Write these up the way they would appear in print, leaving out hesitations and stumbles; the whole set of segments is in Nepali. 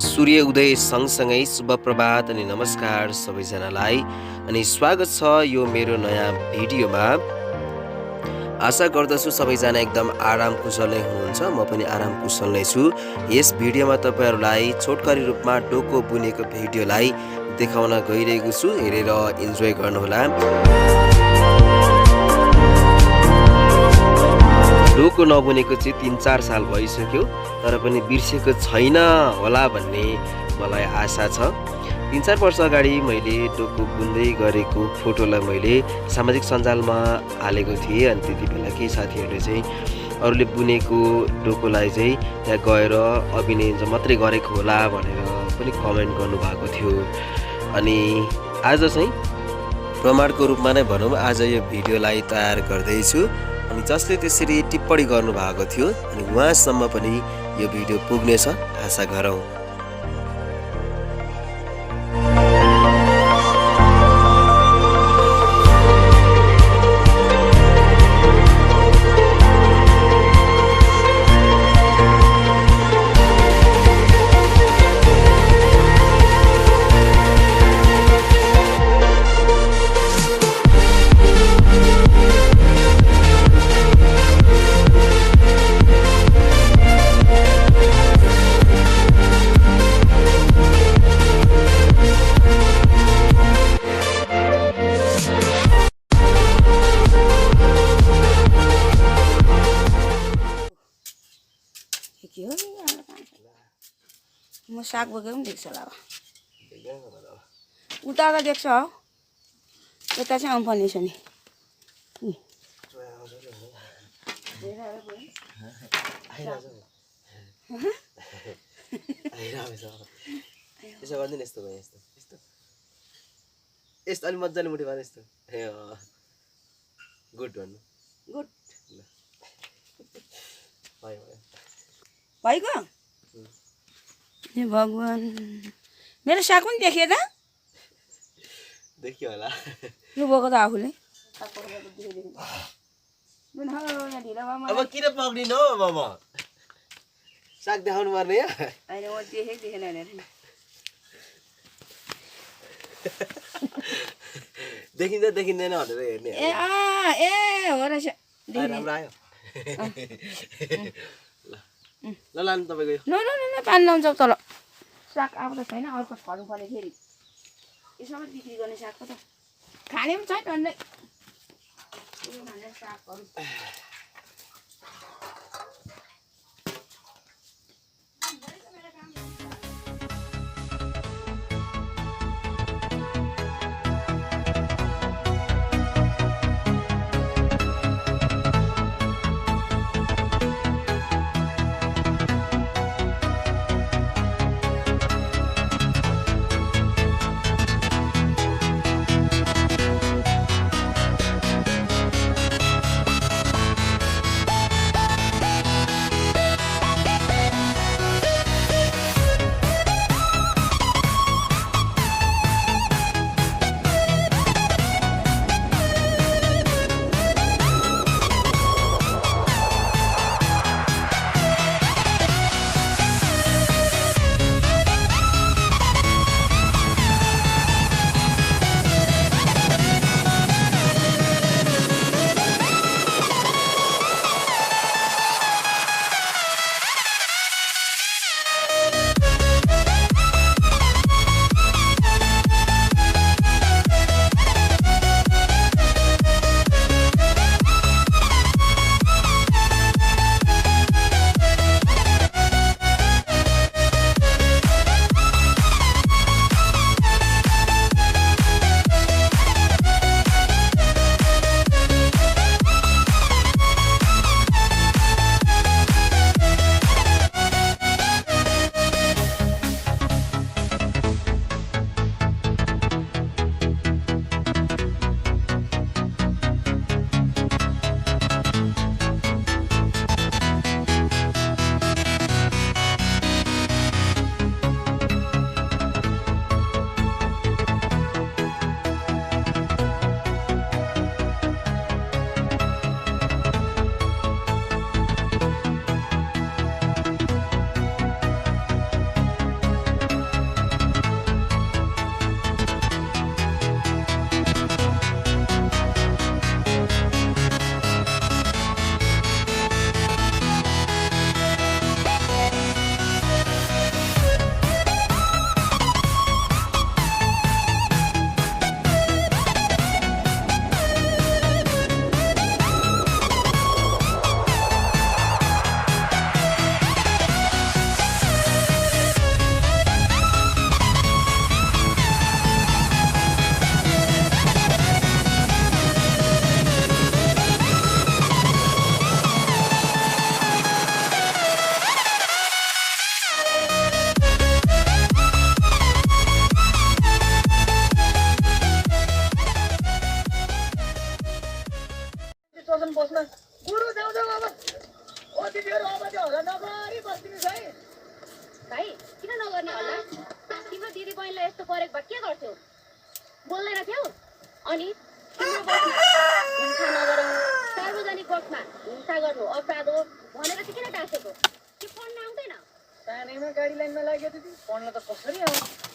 सूर्य उदय सँगसँगै शुभ प्रभात अनि नमस्कार सबैजनालाई अनि स्वागत छ यो मेरो नयाँ भिडियोमा। आशा गर्दछु सबैजना एकदम आराम कुशल नै हुनुहुन्छ, म पनि आराम कुशल नै छु। यस भिडियोमा तपाईहरुलाई छोटकरी रूपमा डोको बुनेको भिडियोलाई देखाउन गइरहेको छु, हेरेर इन्जोय गर्नुहोला। डोको नबुनेको चाहिँ 3-4 साल भइसक्यो, तर पनि बिर्सेको छैन होला भन्ने मलाई आशा छ। 3-4 वर्ष अगाडि मैले डोको बुन्दै गरेको फोटोलाई मैले सामाजिक सञ्जालमा हालेको थिएँ अनि त्यति बेला केही साथीहरूले चाहिँ अरूले बुनेको डोकोलाई चाहिँ त्यहाँ गएर अभिनय मात्रै गरेको होला भनेर पनि कमेन्ट गर्नुभएको थियो। अनि आज चाहिँ प्रमाणको रूपमा नै भनौँ, आज यो भिडियोलाई तयार गर्दैछु अनि जसले त्यसरी टिप्पणी गर्नुभएको थियो अनि उहाँसम्म पनि यो भिडियो पुग्नेछ आशा गरौँ। म साग बोकेको पनि देख्छ होला, उता त देख्छ हौ, यता चाहिँ आउनुपर्ने छ नि। यसो गर्दैन, यस्तो भयो, यस्तो यस्तो यस्तो अलि मजाले मुठी मार, यस्तो ए गुड भन्नु, गुड भयो भइगयो। हे भगवान, मेरो साग पनि देखेँ त, देखियो होला यो बोको त आफूले। अब किन पक्रिनु हो, अब म साग देखाउनु पर्ने यहाँ होइन, म देखेँ देखेन भनेर देखिन्छ देखिँदैन भनेर हेर्ने। ए ए हो रहेछ, राम्रो आयो। ल लानु तपाईँको न न न पानी लाउँछौ तल, साग अब त छैन, अर्को फर्नु पर्ने फेरि। यसमा बिक्री गर्ने सागको त खाने पनि छैन अन्त सागहरू। छन् बस्न गुरु जाऊ जाऊ अब ओ दिदीहरु अब त्यो होला नगरी बस्दिनु है भाइ किन नगर्ने होला तिम्रो दिदी बहिनीलाई यस्तो गरेको भए के गर्थ्यौ बोल्दैन थियौ अनि तिम्रो बसमा हिंसा नगरौँ सार्वजनिक बसमा हिंसा गर्नु अपराध हो भनेर चाहिँ किन टाँसेको त्यो पढ्न आउँदैन सानैमा गाडी लाइनमा लाग्यो दिदी पढ्न त कसरी आउँछ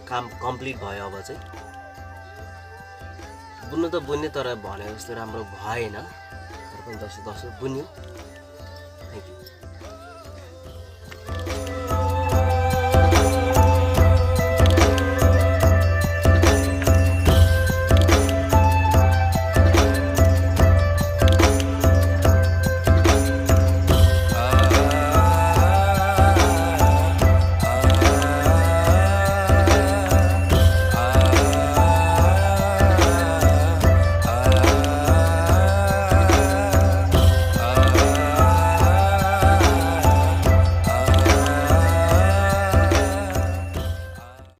काम कम्प्लिट भयो अब चाहिँ बुन्नु त बुन्ने तर भने जस्तो राम्रो भएन तर पनि जसो बुन्यो थ्याङ्क यू